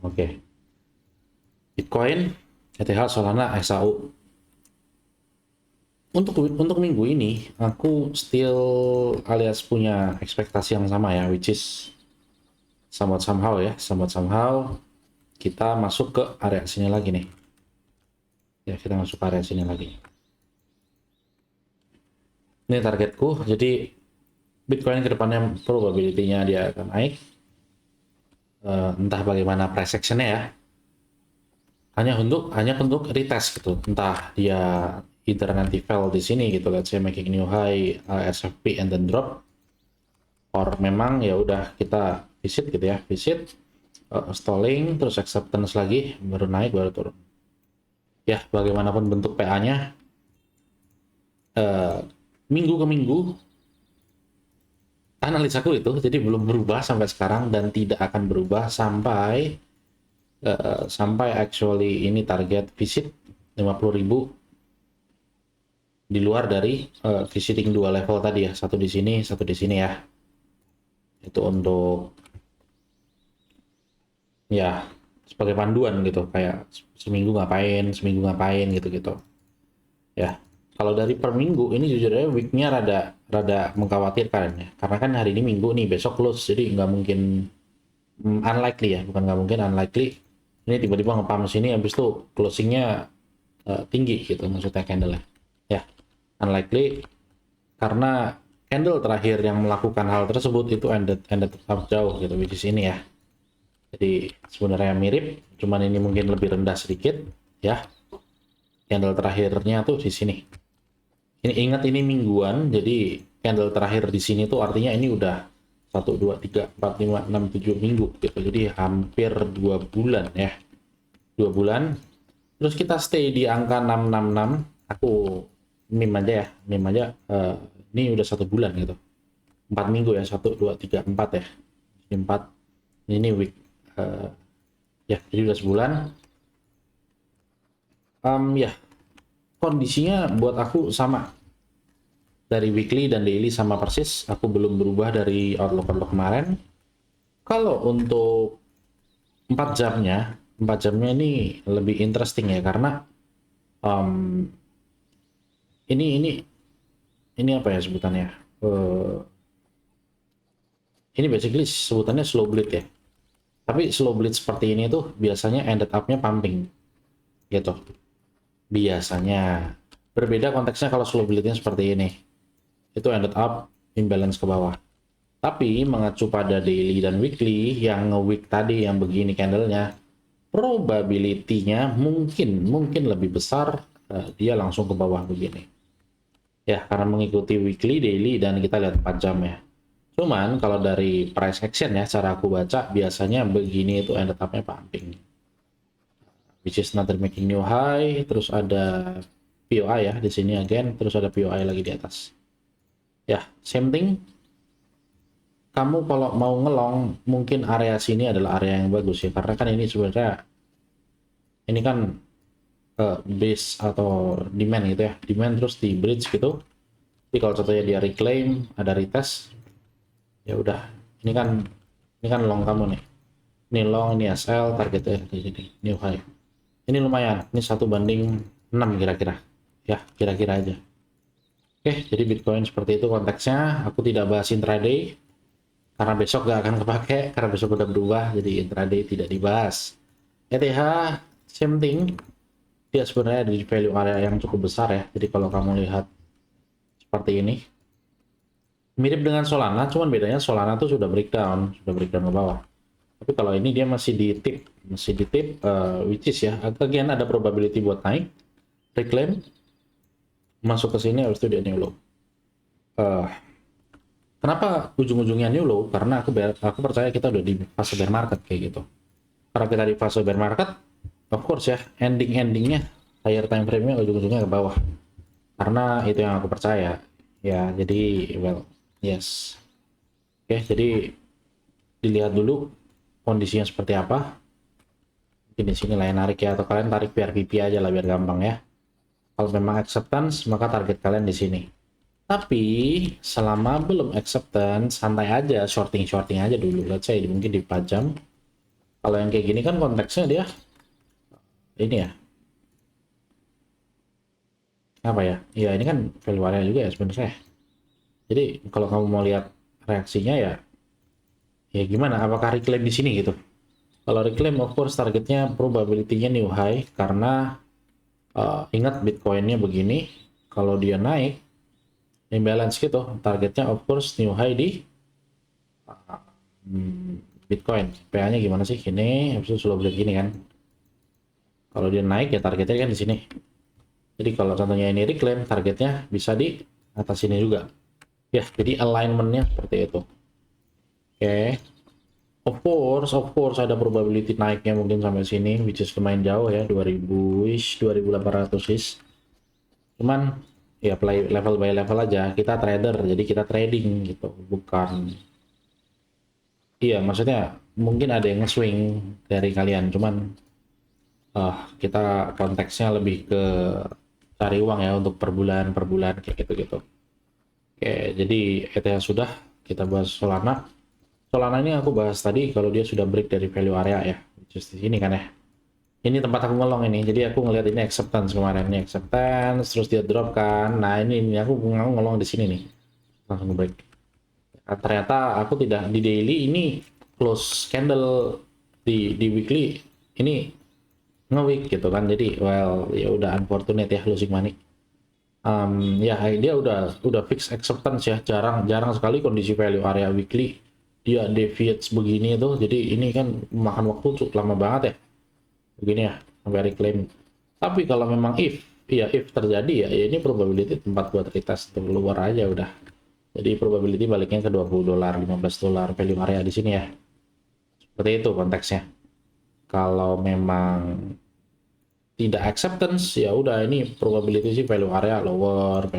Oke. Bitcoin, ETH, Solana, XAU. Untuk minggu ini, aku still alias punya ekspektasi yang sama ya, which is somewhat somehow kita masuk ke area sini lagi nih. Ya, kita masuk ke area sini lagi. Ini targetku, jadi Bitcoin ke depannya probability-nya dia akan naik. Entah bagaimana price action-nya ya. Hanya untuk retest gitu. Entah dia either nanti fail di sini gitu, let's say making new high, SFP and then drop, or memang ya udah kita visit gitu ya, visit, stalling, terus acceptance lagi, baru naik, baru turun. Ya, bagaimanapun bentuk PA-nya, minggu ke minggu, analisaku itu jadi belum berubah sampai sekarang dan tidak akan berubah sampai actually ini target visit 50.000 di luar dari visiting dua level tadi ya, satu di sini ya. Itu untuk ya sebagai panduan gitu, kayak seminggu ngapain gitu ya. Kalau dari per minggu ini jujur aja weeknya rada mengkhawatirkan ya, karena kan hari ini minggu nih, besok close, jadi nggak mungkin, unlikely ya, bukan nggak mungkin, unlikely ini tiba-tiba ngepam sini habis itu closingnya tinggi gitu, maksudnya candle ya, unlikely, karena candle terakhir yang melakukan hal tersebut itu ended tetap jauh gitu, which is ini ya. Jadi sebenarnya mirip, cuman ini mungkin lebih rendah sedikit ya. Candle terakhirnya tuh di sini. Ini ingat ini mingguan, jadi candle terakhir di sini tuh artinya ini udah 1, 2, 3, 4, 5, 6, 7 minggu gitu. Jadi hampir 2 bulan ya. 2 bulan. Terus kita stay di angka 666. Aku meme aja. Ini udah 1 bulan gitu. 4 minggu ya, 1, 2, 3, 4 ya. Ini 4. Ini week. Ya, jadi udah sebulan. Ya, kondisinya buat aku sama. Dari weekly dan daily sama persis. Aku belum berubah dari outlook kemarin. Kalau untuk 4 jamnya ini lebih interesting ya, karena um, ini apa ya sebutannya? Ini basically sebutannya slow bleed ya. Tapi slow bleed seperti ini tuh biasanya ended up-nya pumping gitu. Biasanya. Berbeda konteksnya kalau slow bleed-nya seperti ini. Itu ended up imbalance ke bawah. Tapi mengacu pada daily dan weekly, yang nge-week tadi yang begini candlenya, probability-nya mungkin lebih besar dia langsung ke bawah begini. Ya, karena mengikuti weekly, daily, dan kita lihat 4 jam ya. Cuman kalau dari price action ya, cara aku baca biasanya begini itu ended up-nya pumping. Which is not making new high, terus ada POI ya di sini again, terus ada POI lagi di atas. Ya, same thing. Kamu kalau mau ngelong, mungkin area sini adalah area yang bagus ya, karena kan ini sebenarnya ini kan base atau demand gitu ya, demand terus di bridge gitu. Tapi kalau contohnya dia reclaim, ada retest, ya udah, ini kan long kamu nih, ini long, ini SL, targetnya di sini new high, ini lumayan, ini 1/6 kira-kira ya, kira-kira aja. Oke, jadi Bitcoin seperti itu konteksnya. Aku tidak bahas intraday karena besok gak akan kepake, karena besok udah berubah, jadi intraday tidak dibahas. ETH same thing, dia sebenarnya ada di value area yang cukup besar ya. Jadi kalau kamu lihat seperti ini, mirip dengan Solana, cuman bedanya Solana tuh sudah breakdown ke bawah. Tapi kalau ini dia masih di tip, which is ya, again ada probability buat naik, reclaim, masuk ke sini, habis itu dia new low. Kenapa ujung-ujungnya new low? Karena aku percaya kita udah di fase bear market kayak gitu. Karena kita di fase bear market, of course ya, endingnya higher time frame-nya ujung-ujungnya ke bawah. Karena itu yang aku percaya. Ya, jadi well, yes. Oke, jadi dilihat dulu kondisinya seperti apa. Mungkin di sini lah yang narik ya, atau kalian tarik PRPP aja lah biar gampang ya. Kalau memang acceptance, maka target kalian di sini. Tapi selama belum acceptance, santai aja, shorting aja dulu. Let's say mungkin di 4 jam. Kalau yang kayak gini kan konteksnya dia ini ya, apa ya? Ya ini kan value area juga ya sebenarnya. Jadi kalau kamu mau lihat reaksinya ya, ya gimana? Apakah reclaim di sini gitu? Kalau reclaim, of course targetnya probability-nya new high karena ingat Bitcoin-nya begini, kalau dia naik imbalance gitu, targetnya of course new high di Bitcoin. PA-nya gimana sih? Ini habis itu slow break gini kan. Kalau dia naik ya targetnya kan di sini. Jadi kalau contohnya ini reclaim, targetnya bisa di atas sini juga. Ya, jadi alignment-nya seperti itu. Oke. Of course ada probability naiknya mungkin sampai sini, which is lumayan jauh ya, 2000 ish, 2800 ish. Cuman ya play level by level aja. Kita trader, jadi kita trading gitu, bukan. Iya, maksudnya mungkin ada yang nge-swing dari kalian, cuman kita konteksnya lebih ke cari uang ya untuk per bulan kayak gitu-gitu. Oke, jadi ETH sudah, kita bahas Solana. Solana ini aku bahas tadi kalau dia sudah break dari value area ya, just di sini kan ya. Ini tempat aku ngelong ini, jadi aku ngelihat ini acceptance kemarin, ini acceptance, terus dia drop kan. Nah ini aku ngelong di sini nih, langsung break. Nah, ternyata aku tidak di daily ini close candle, di weekly ini nge-week gitu kan. Jadi well ya udah unfortunate ya, losing money. Ya dia udah fix acceptance ya, jarang jarang sekali kondisi value area weekly dia deviates begini tuh. Jadi ini kan makan waktu cukup lama banget ya begini ya sampai reclaim. Tapi kalau memang if terjadi ya, ya ini probability tempat buat retest untuk keluar aja udah. Jadi probability baliknya ke 20 dolar, 15 dolar value area di sini ya. Seperti itu konteksnya. Kalau memang tidak acceptance ya udah, ini probability sih value area lower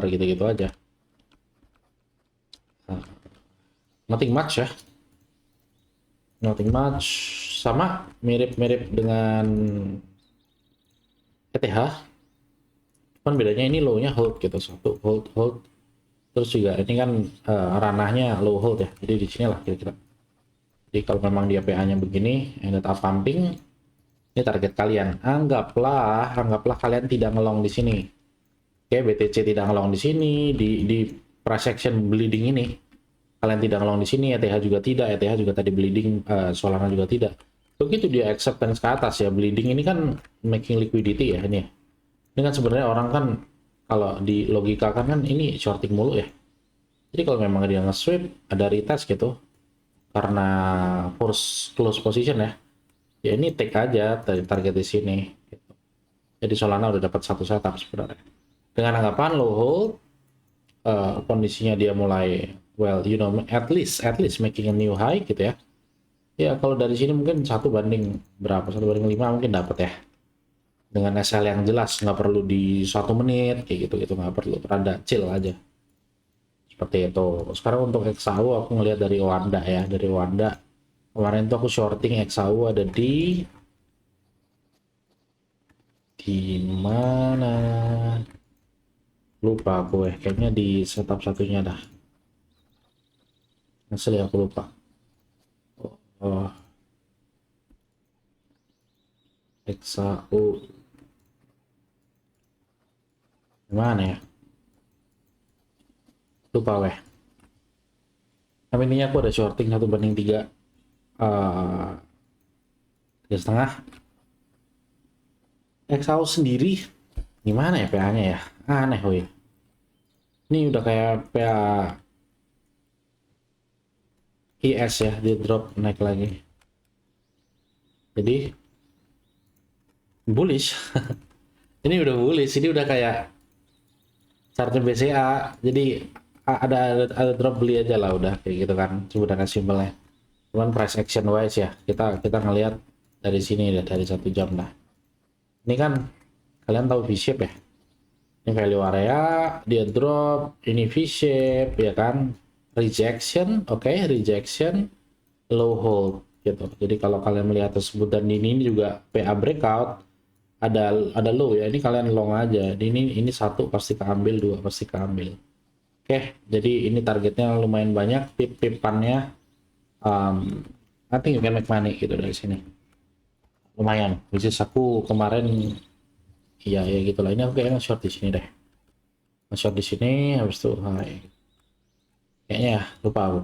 gitu-gitu aja. Nah, nothing much ya. Nothing much, sama mirip-mirip dengan ETH, kan bedanya ini low-nya hold gitu, satu hold hold, terus juga ini kan ranahnya low hold ya, jadi di sini lah kira-kira. Jadi kalau memang dia PA-nya begini, ended up pumping, ini target kalian. Anggaplah kalian tidak ngelong di sini. Oke, BTC tidak ngelong di sini, di price action bleeding ini kalian tidak ngelong di sini, ETH juga tidak, ETH juga tadi bleeding, Solana juga tidak. Begitu dia acceptance ke atas ya, bleeding ini kan making liquidity ya ini. Ini kan sebenarnya orang kan kalau di logika kan ini shorting mulu ya. Jadi kalau memang dia nge-sweep, ada retest gitu, karena force close position ya, ya ini take aja dari target di sini. Gitu. Jadi Solana udah dapat satu setup sebenarnya. Dengan anggapan low hold, kondisinya dia mulai well, you know, at least making a new high gitu ya. Ya kalau dari sini mungkin satu banding berapa, 1 banding 5 mungkin dapat ya. Dengan SL yang jelas, nggak perlu di 1 menit kayak gitu nggak perlu, rada chill aja seperti itu. Sekarang untuk XAU aku ngelihat dari Wanda ya, dari Wanda kemarin tuh aku shorting XAU ada di mana lupa aku kayaknya di setup satunya dah, asli aku lupa. Oh, XAU gimana ya, lupa weh. Tapi intinya aku ada shorting 1 banding 3, 3,5. XAU sendiri gimana ya PA-nya ya, aneh weh. Ini udah kayak PA IS ya, dia drop naik lagi. Jadi bullish. Ini udah bullish, ini udah kayak chartnya BCA. Jadi ada drop beli aja lah udah kayak gitu kan. Sebenarnya simpelnya. Cuman price action wise ya, kita ngelihat dari sini ya, dari 1 jam lah. Ini kan kalian tahu V-shape ya. Ini value area, dia drop, ini V-shape ya kan. Rejection, oke, rejection, low hold gitu. Jadi kalau kalian melihat tersebut dan ini juga PA breakout, ada low ya, ini kalian long aja. Ini satu pasti keambil, dua pasti keambil. Oke, jadi ini targetnya lumayan banyak, pipannya I think you can make money gitu dari sini. Lumayan. Which is aku kemarin, iya ya gitulah. Ini aku kayaknya short di sini deh. Short di sini, habis itu high. Kayaknya ya, lupa aku.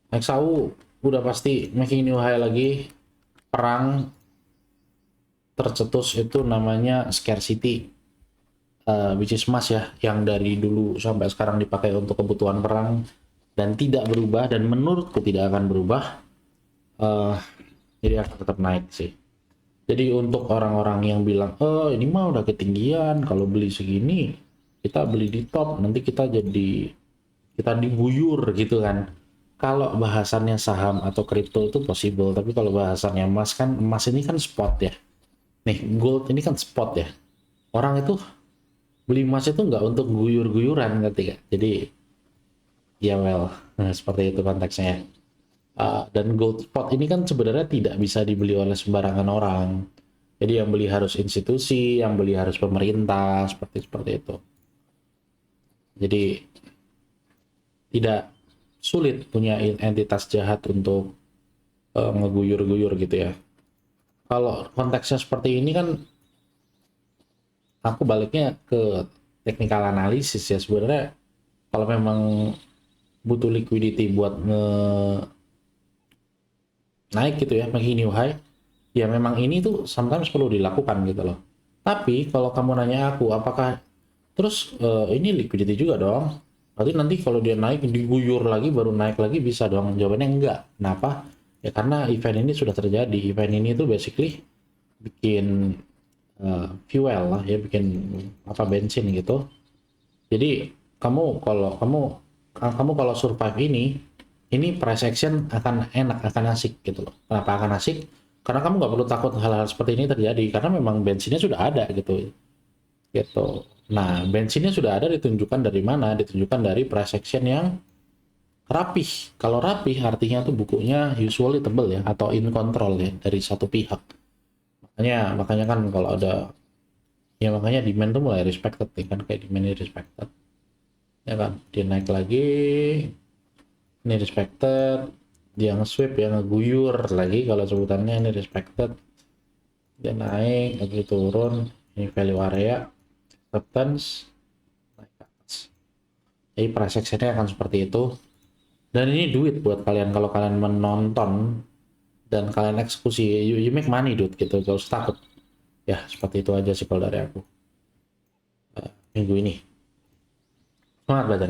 Next aku udah pasti making new high lagi. Perang tercetus itu namanya scarcity. Which is emas ya, yang dari dulu sampai sekarang dipakai untuk kebutuhan perang dan tidak berubah, dan menurutku tidak akan berubah. Eh, jadi akan tetap naik sih. Jadi untuk orang-orang yang bilang, oh ini mah udah ketinggian, kalau beli segini kita beli di top, nanti kita diguyur gitu kan. Kalau bahasannya saham atau kripto itu possible, tapi kalau bahasannya emas kan, emas ini kan spot ya. Nih, gold ini kan spot ya. Orang itu beli emas itu nggak untuk guyur-guyuran ketika. Jadi ya well, nah, seperti itu konteksnya. Dan gold spot ini kan sebenarnya tidak bisa dibeli oleh sembarangan orang. Jadi yang beli harus institusi, yang beli harus pemerintah, seperti seperti itu. Jadi tidak sulit punya entitas jahat untuk ngeguyur-guyur gitu ya. Kalau konteksnya seperti ini kan, aku baliknya ke technical analisis ya sebenarnya. Kalau memang butuh liquidity buat naik gitu ya, making new high, ya memang ini tuh sometimes perlu dilakukan gitu loh. Tapi kalau kamu nanya aku, apakah terus ini liquidity juga dong? Berarti nanti kalau dia naik diguyur lagi baru naik lagi bisa dong? Jawabannya enggak. Kenapa? Ya karena event ini sudah terjadi. Event ini tuh basically bikin fuel lah ya, bikin apa bensin gitu. Jadi kamu kalau survive ini price action akan enak, akan asik gitu loh. Kenapa akan asik? Karena kamu nggak perlu takut hal-hal seperti ini terjadi, karena memang bensinnya sudah ada gitu. Gitu. Nah, bensinnya sudah ada, ditunjukkan dari mana? Ditunjukkan dari price action yang rapih. Kalau rapih artinya tuh bukunya usually tebel ya, atau in control ya dari satu pihak. Makanya kan kalau ada, ya makanya demand tuh mulai respected nih kan, kayak demand respected. Ya kan, dia naik lagi, ini respected, dia nge-sweep ya, ngeguyur lagi kalau sebutannya, ini respected, dia naik lagi turun, ini value area, acceptance, naik ke atas. Jadi price action-nya akan seperti itu, dan ini duit buat kalian kalau kalian menonton dan kalian eksekusi, you make money dude gitu, gak usah takut ya. Seperti itu aja sih kalau dari aku minggu ini. Semangat belajar.